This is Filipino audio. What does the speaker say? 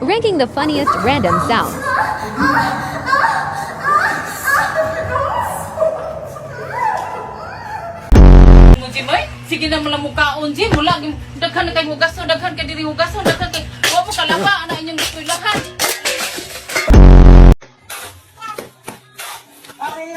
ranking the funniest random sounds. Jim, ay, sige na mula mukhaon, Jim. Mula, daghan na kay hugason, daghan kay diri hugason, daghan kay... Huwag mo kalaba, na inyong eskwelahan. Ay,